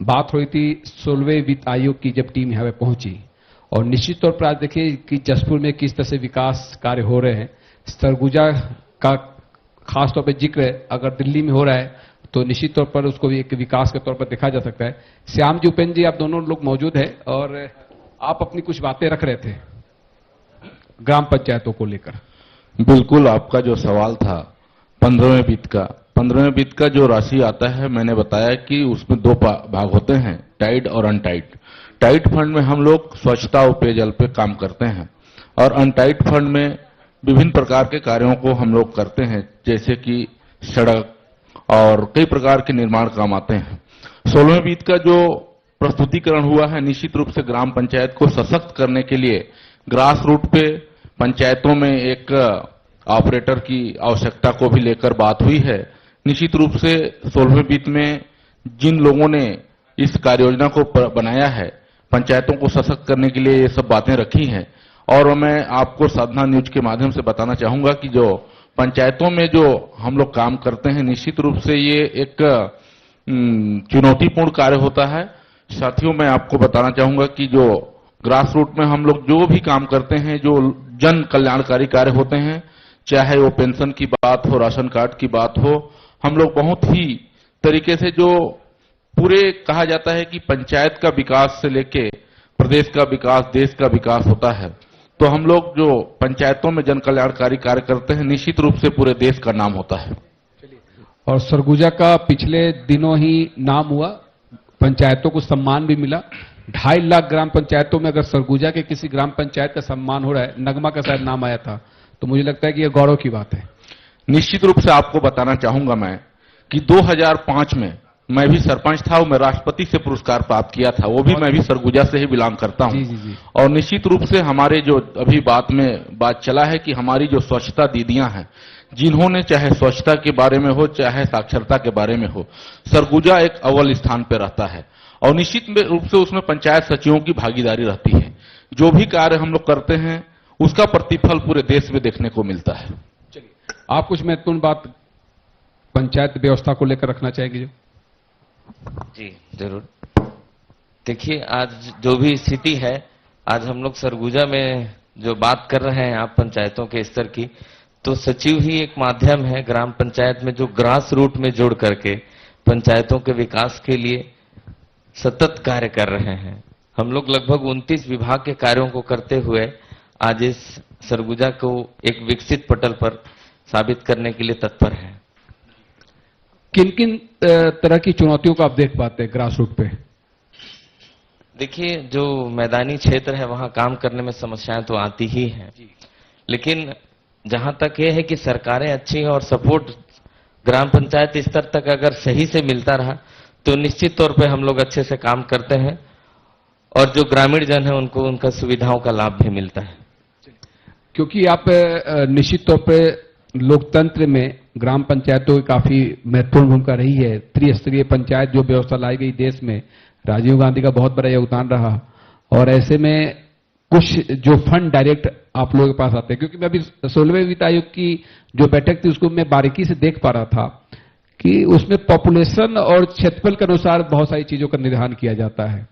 बात हुई थी 16वें वित्त आयोग की जब टीम यहाँ पे पहुंची, और निश्चित तौर पर आज देखिए कि जसपुर में किस तरह से विकास कार्य हो रहे हैं। सरगुजा का खास तौर पर जिक्र अगर दिल्ली में हो रहा है तो निश्चित तौर पर उसको भी एक विकास के तौर पर देखा जा सकता है। श्याम जी, उपेंद्र जी, आप दोनों लोग मौजूद हैं और आप अपनी कुछ बातें रख रहे थे ग्राम पंचायतों को लेकर। बिल्कुल, आपका जो सवाल था 15वें वित्त का जो राशि आता है, मैंने बताया कि उसमें दो भाग होते हैं, टाइड और अनटाइड। टाइड फंड में हम लोग स्वच्छता और पेयजल पे काम करते हैं, और अनटाइड फंड में विभिन्न प्रकार के कार्यों को हम लोग करते हैं, जैसे कि सड़क और कई प्रकार के निर्माण काम आते हैं। 16वें वित्त का जो प्रस्तुतिकरण हुआ है, निश्चित रूप से ग्राम पंचायत को सशक्त करने के लिए ग्रास रूट पे पंचायतों में एक ऑपरेटर की आवश्यकता को भी लेकर बात हुई है। निश्चित रूप से 16वें वित्त में जिन लोगों ने इस कार्य योजना को बनाया है, पंचायतों को सशक्त करने के लिए ये सब बातें रखी हैं। और मैं आपको साधना न्यूज के माध्यम से बताना चाहूंगा कि जो पंचायतों में जो हम लोग काम करते हैं, निश्चित रूप से ये एक चुनौतीपूर्ण कार्य होता है। साथियों, मैं आपको बताना चाहूंगा कि जो ग्रास रूट में हम लोग जो भी काम करते हैं, जो जन कल्याणकारी कार्य होते हैं, चाहे वो पेंशन की बात हो, राशन कार्ड की बात हो, हम लोग बहुत ही तरीके से जो पूरे कहा जाता है कि पंचायत का विकास से लेके प्रदेश का विकास, देश का विकास होता है। तो हम लोग जो पंचायतों में जन कल्याणकारी कार्य करते हैं, निश्चित रूप से पूरे देश का नाम होता है। और सरगुजा का पिछले दिनों ही नाम हुआ, पंचायतों को सम्मान भी मिला। 2.5 लाख ग्राम पंचायतों में अगर सरगुजा के किसी ग्राम पंचायत का सम्मान हो रहा है, नगमा का शायद नाम आया था, तो मुझे लगता है कि यह गौरव की बात है। निश्चित रूप से आपको बताना चाहूंगा मैं कि 2005 में मैं भी सरपंच था और मैं राष्ट्रपति से पुरस्कार प्राप्त किया था, वो भी मैं भी सरगुजा से ही बिलोंग करता हूं। जी। और निश्चित रूप से हमारे जो अभी बात चला है कि हमारी जो स्वच्छता दीदियां हैं, जिन्होंने चाहे स्वच्छता के बारे में हो, चाहे साक्षरता के बारे में हो, सरगुजा एक अव्वल स्थान पर रहता है। और निश्चित रूप से उसमें पंचायत सचिवों की भागीदारी रहती है। जो भी कार्य हम लोग करते हैं, उसका प्रतिफल पूरे देश में देखने को मिलता है। चलिए, आप कुछ महत्वपूर्ण बात पंचायत व्यवस्था को लेकर रखना चाहेंगे? जी जरूर। देखिए, आज जो भी स्थिति है, आज हम लोग सरगुजा में जो बात कर रहे हैं आप पंचायतों के स्तर की, तो सचिव ही एक माध्यम है ग्राम पंचायत में जो ग्रास रूट में जोड़ करके पंचायतों के विकास के लिए सतत कार्य कर रहे हैं। हम लोग लगभग 29 विभाग के कार्यों को करते हुए आज इस सरगुजा को एक विकसित पटल पर साबित करने के लिए तत्पर है। किन किन तरह की चुनौतियों को आप देख पाते हैं ग्रास रूट पे? देखिए, जो मैदानी क्षेत्र है वहां काम करने में समस्याएं तो आती ही हैं, लेकिन जहां तक ये है कि सरकारें अच्छी हैं और सपोर्ट ग्राम पंचायत स्तर तक अगर सही से मिलता रहा तो निश्चित तौर पे हम लोग अच्छे से काम करते हैं, और जो ग्रामीण जन है उनको उनका सुविधाओं का लाभ भी मिलता है। क्योंकि आप निश्चित तौर पे लोकतंत्र में ग्राम पंचायतों की काफी महत्वपूर्ण भूमिका रही है। त्रिस्तरीय पंचायत जो व्यवस्था लाई गई देश में, राजीव गांधी का बहुत बड़ा योगदान रहा, और ऐसे में कुछ जो फंड डायरेक्ट आप लोगों के पास आते हैं, क्योंकि मैं अभी 16वें वित्त आयोग की जो बैठक थी उसको मैं बारीकी से देख पा रहा था कि उसमें पॉपुलेशन और क्षेत्रफल के अनुसार बहुत सारी चीजों का निर्धारण किया जाता है।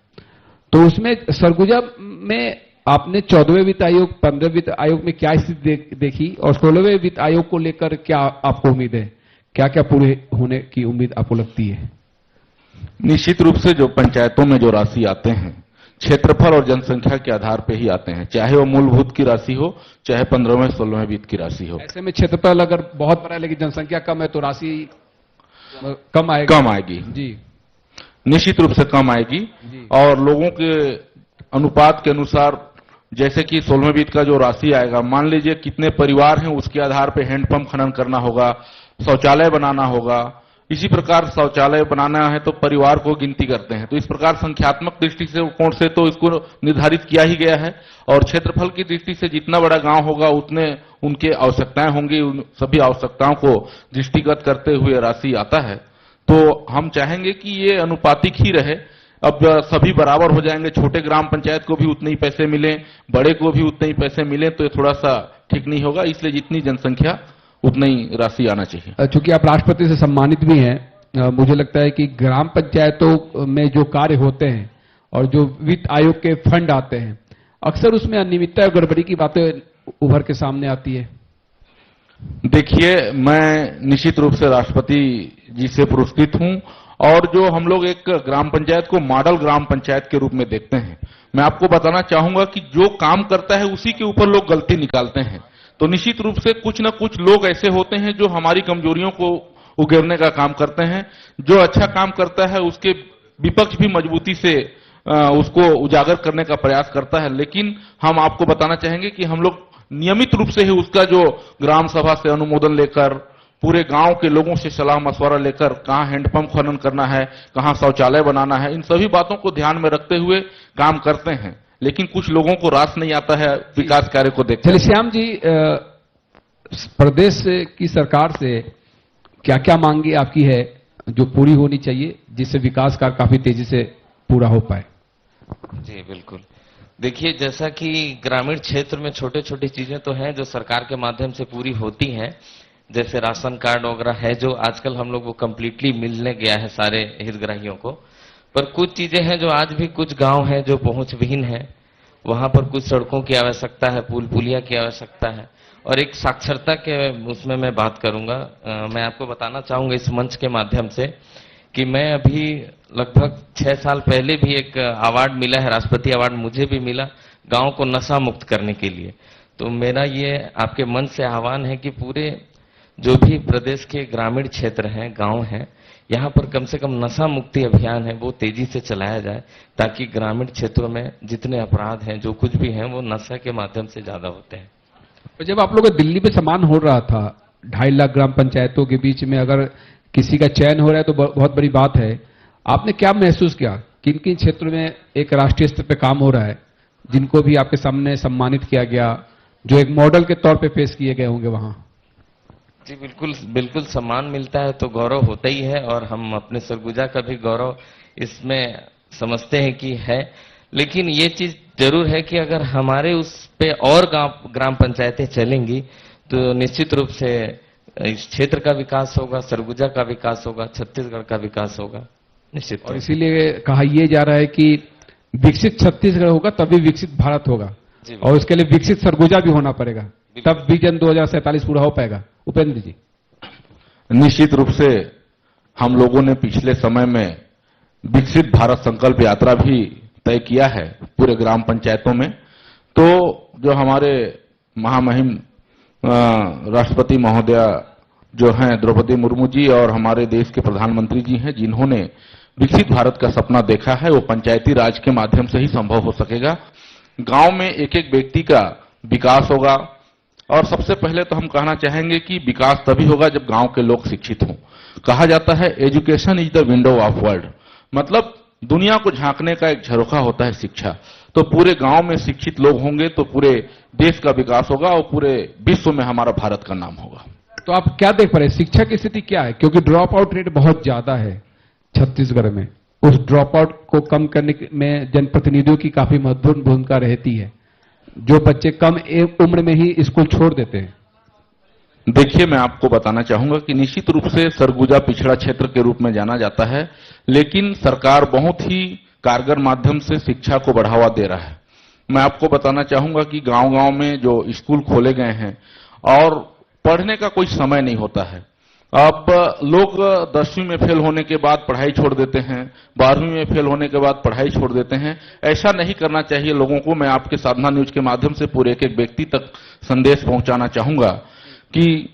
तो उसमें सरगुजा में आपने 14वें वित्त आयोग, 15वें वित्त आयोग में क्या स्थिति देखी, और 16वें वित्त आयोग को लेकर क्या आपको उम्मीद है? क्या क्या पूरे होने की उम्मीद आपको लगती है? निश्चित रूप से जो पंचायतों में जो राशि आते हैं, क्षेत्रफल और जनसंख्या के आधार पर ही आते हैं, चाहे वो मूलभूत की राशि हो, चाहे 15वें 16वें वित्त की राशि हो। ऐसे में क्षेत्रफल अगर बहुत बड़ा है लेकिन जनसंख्या कम है तो राशि कम आएगी जी, निश्चित रूप से कम आएगी। और लोगों के अनुपात के अनुसार, जैसे कि 16वें वित्त का जो राशि आएगा, मान लीजिए कितने परिवार हैं उसके आधार पर हैंडपंप खनन करना होगा, शौचालय बनाना होगा। इसी प्रकार शौचालय बनाना है तो परिवार को गिनती करते हैं, तो इस प्रकार संख्यात्मक दृष्टि से कोण से तो इसको निर्धारित किया ही गया है। और क्षेत्रफल की दृष्टि से जितना बड़ा गांव होगा उतने उनके आवश्यकताएं होंगी, उन सभी आवश्यकताओं को दृष्टिगत करते हुए राशि आता है। तो हम चाहेंगे कि ये अनुपातिक ही रहे। अब सभी बराबर हो जाएंगे, छोटे ग्राम पंचायत को भी उतने ही पैसे मिले, बड़े को भी उतने ही पैसे मिले, तो ये थोड़ा सा ठीक नहीं होगा। इसलिए जितनी जनसंख्या उतना ही राशि आना चाहिए। चूंकि आप राष्ट्रपति से सम्मानित भी हैं, मुझे लगता है कि ग्राम पंचायतों में जो कार्य होते हैं और जो वित्त आयोग के फंड आते हैं, अक्सर उसमें अनियमितता और गड़बड़ी की बातें उभर के सामने आती है। देखिए, मैं निश्चित रूप से राष्ट्रपति जी से पुरस्कृत हूं और जो हम लोग एक ग्राम पंचायत को मॉडल ग्राम पंचायत के रूप में देखते हैं, मैं आपको बताना चाहूंगा कि जो काम करता है उसी के ऊपर लोग गलती निकालते हैं। तो निश्चित रूप से कुछ न कुछ लोग ऐसे होते हैं जो हमारी कमजोरियों को उगेरने का काम करते हैं। जो अच्छा काम करता है उसके विपक्ष भी मजबूती से उसको उजागर करने का प्रयास करता है। लेकिन हम आपको बताना चाहेंगे कि हम लोग नियमित रूप से ही उसका जो ग्राम सभा से अनुमोदन लेकर, पूरे गांव के लोगों से सलाह मशवरा लेकर, कहां हैंडपंप खनन करना है, कहां शौचालय बनाना है, इन सभी बातों को ध्यान में रखते हुए काम करते हैं। लेकिन कुछ लोगों को रास नहीं आता है विकास कार्य को देखते। चलिए श्याम जी, प्रदेश की सरकार से क्या क्या मांगे आपकी है जो पूरी होनी चाहिए, जिससे विकास कार्य काफी तेजी से पूरा हो पाए? जी बिल्कुल। देखिए, जैसा कि ग्रामीण क्षेत्र में छोटे छोटी चीजें तो हैं जो सरकार के माध्यम से पूरी होती हैं, जैसे राशन कार्ड वगैरह है जो आजकल हम लोग को कंप्लीटली मिलने गया है सारे हितग्राहियों को। पर कुछ चीजें हैं जो आज भी कुछ गांव हैं जो पहुंचविहीन है, वहां पर कुछ सड़कों की आवश्यकता है, पुल पुलिया की आवश्यकता है। और एक साक्षरता के उसमें मैं बात करूंगा। मैं आपको बताना चाहूंगा इस मंच के माध्यम से कि मैं अभी लगभग 6 साल पहले भी एक अवार्ड मिला है, राष्ट्रपति अवार्ड मुझे भी मिला गांव को नशा मुक्त करने के लिए। तो मेरा ये आपके मंच से आह्वान है कि पूरे जो भी प्रदेश के ग्रामीण क्षेत्र हैं, गांव हैं, यहाँ पर कम से कम नशा मुक्ति अभियान है वो तेजी से चलाया जाए, ताकि ग्रामीण क्षेत्रों में जितने अपराध हैं, जो कुछ भी हैं, वो नशा के माध्यम से ज्यादा होते हैं। तो जब आप लोग दिल्ली में सम्मान हो रहा था 2.5 लाख ग्राम पंचायतों के बीच में अगर किसी का चयन हो रहा है तो बहुत बड़ी बात है। आपने क्या महसूस किया, किन किन क्षेत्रों में एक राष्ट्रीय स्तर पे काम हो रहा है जिनको भी आपके सामने सम्मानित किया गया, जो एक मॉडल के तौर पे पेश किए गए होंगे वहां? जी बिल्कुल बिल्कुल, सम्मान मिलता है तो गौरव होता ही है, और हम अपने सरगुजा का भी गौरव इसमें समझते हैं कि है। लेकिन ये चीज जरूर है कि अगर हमारे उस पे और ग्राम पंचायतें चलेंगी तो निश्चित रूप से इस क्षेत्र का विकास होगा, सरगुजा का विकास होगा, छत्तीसगढ़ का विकास होगा निश्चित। और इसीलिए कहा यह जा रहा है कि विकसित छत्तीसगढ़ होगा तभी विकसित भारत होगा, और उसके लिए विकसित सरगुजा भी होना पड़ेगा, तब विजन 2047 पूरा हो पाएगा। उपेंद्र जी, निश्चित रूप से हम लोगों ने पिछले समय में विकसित भारत संकल्प यात्रा भी तय किया है पूरे ग्राम पंचायतों में। तो जो हमारे महामहिम राष्ट्रपति महोदया जो हैं द्रौपदी मुर्मू जी और हमारे देश के प्रधानमंत्री जी हैं, जिन्होंने विकसित भारत का सपना देखा है, वो पंचायती राज के माध्यम से ही संभव हो सकेगा। गांव में एक एक व्यक्ति का विकास होगा, और सबसे पहले तो हम कहना चाहेंगे कि विकास तभी होगा जब गांव के लोग शिक्षित हों। कहा जाता है education is the window of world, मतलब दुनिया को झांकने का एक झरोखा होता है शिक्षा। तो पूरे गांव में शिक्षित लोग होंगे तो पूरे देश का विकास होगा और पूरे विश्व में हमारा भारत का नाम होगा। तो आप क्या देख पा रहे हैं, शिक्षा की स्थिति क्या है? क्योंकि ड्रॉप आउट रेट बहुत ज्यादा है छत्तीसगढ़ में, उस ड्रॉप आउट को कम करने में जनप्रतिनिधियों की काफी महत्वपूर्ण भूमिका रहती है, जो बच्चे कम उम्र में ही स्कूल छोड़ देते हैं। देखिए, मैं आपको बताना चाहूंगा कि निश्चित रूप से सरगुजा पिछड़ा क्षेत्र के रूप में जाना जाता है, लेकिन सरकार बहुत ही कारगर माध्यम से शिक्षा को बढ़ावा दे रहा है। मैं आपको बताना चाहूंगा कि गांव-गांव में जो स्कूल खोले गए हैं और पढ़ने का कोई समय नहीं होता है। अब लोग 10वीं में फेल होने के बाद पढ़ाई छोड़ देते हैं, 12वीं में फेल होने के बाद पढ़ाई छोड़ देते हैं। ऐसा नहीं करना चाहिए लोगों को। मैं आपके साधना न्यूज के माध्यम से पूरे एक एक व्यक्ति तक संदेश पहुंचाना चाहूंगा कि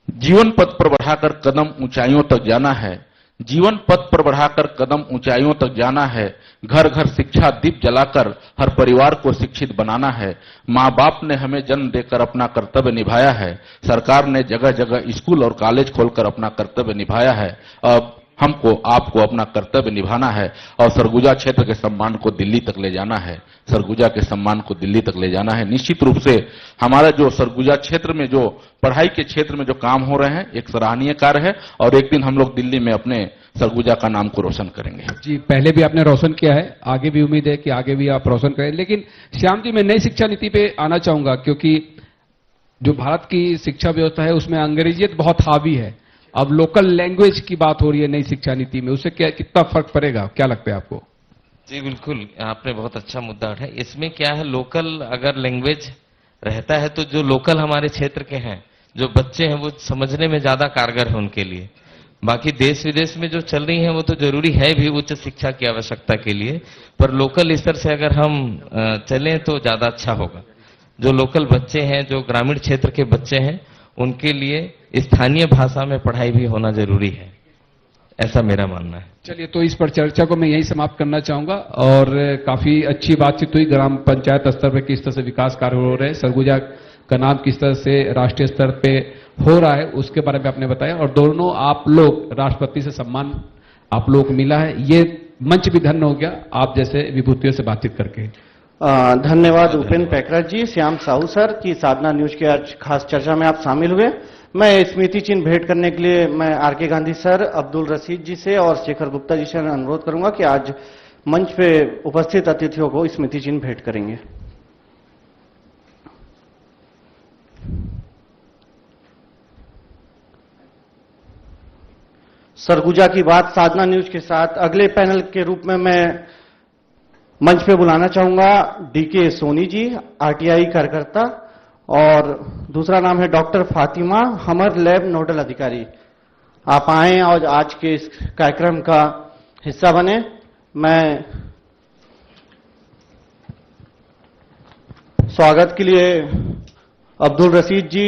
जीवन पथ पर बढ़ाकर कदम ऊंचाइयों तक जाना है, जीवन पथ पर बढ़ाकर कदम ऊंचाइयों तक जाना है। घर घर शिक्षा दीप जलाकर हर परिवार को शिक्षित बनाना है। माँ बाप ने हमें जन्म देकर अपना कर्तव्य निभाया है, सरकार ने जगह जगह स्कूल और कॉलेज खोलकर अपना कर्तव्य निभाया है। अब हमको आपको अपना कर्तव्य निभाना है और सरगुजा क्षेत्र के सम्मान को दिल्ली तक ले जाना है, सरगुजा के सम्मान को दिल्ली तक ले जाना है। निश्चित रूप से हमारा जो सरगुजा क्षेत्र में जो पढ़ाई के क्षेत्र में जो काम हो रहे हैं एक सराहनीय कार्य है, और एक दिन हम लोग दिल्ली में अपने सरगुजा का नाम को रोशन करेंगे। जी, पहले भी आपने रोशन किया है, आगे भी उम्मीद है कि आगे भी आप रोशन करें। लेकिन श्याम जी, मैं नई शिक्षा नीति पे आना चाहूंगा, क्योंकि जो भारत की शिक्षा व्यवस्था है उसमें अंग्रेजियत बहुत हावी है, अब लोकल लैंग्वेज की बात हो रही है नई शिक्षा नीति में, उससे क्या कितना फर्क पड़ेगा, क्या लगता है आपको? जी बिल्कुल, आपने बहुत अच्छा मुद्दा उठाया। इसमें क्या है, लोकल अगर लैंग्वेज रहता है तो जो लोकल हमारे क्षेत्र के हैं, जो बच्चे हैं, वो समझने में ज्यादा कारगर है उनके लिए। बाकी देश विदेश में जो चल रही है वो तो जरूरी है भी उच्च शिक्षा की आवश्यकता के लिए, पर लोकल स्तर से अगर हम चलें तो ज्यादा अच्छा होगा। जो लोकल बच्चे हैं, जो ग्रामीण क्षेत्र के बच्चे हैं, उनके लिए स्थानीय भाषा में पढ़ाई भी होना जरूरी है, ऐसा मेरा मानना है। चलिए, तो इस पर चर्चा को मैं यही समाप्त करना चाहूंगा। और काफी अच्छी बातचीत हुई, ग्राम पंचायत स्तर पर किस तरह से विकास कार्य हो रहे हैं, सरगुजा का नाम किस तरह से राष्ट्रीय स्तर पे हो रहा है, उसके बारे में आपने बताया। और दोनों आप लोग, राष्ट्रपति से सम्मान आप लोगों को मिला है, ये मंच भी धन्य हो गया आप जैसे विभूतियों से बातचीत करके। धन्यवाद उपेंद्र पैकरा जी, श्याम साहू सर की साधना न्यूज के आज खास चर्चा में आप शामिल हुए। मैं स्मृति चिन्ह भेंट करने के लिए मैं आर.के. गांधी सर, अब्दुल रशीद जी से और शेखर गुप्ता जी से अनुरोध करूंगा कि आज मंच पे उपस्थित अतिथियों को स्मृति चिन्ह भेंट करेंगे। सरगुजा की बात साधना न्यूज के साथ अगले पैनल के रूप में मैं मंच पे बुलाना चाहूंगा डी.के. सोनी जी, आरटीआई कार्यकर्ता, और दूसरा नाम है डॉक्टर फातिमा, हमर लैब नोडल अधिकारी। आप आए और आज के इस कार्यक्रम का हिस्सा बने। मैं स्वागत के लिए अब्दुल रशीद जी,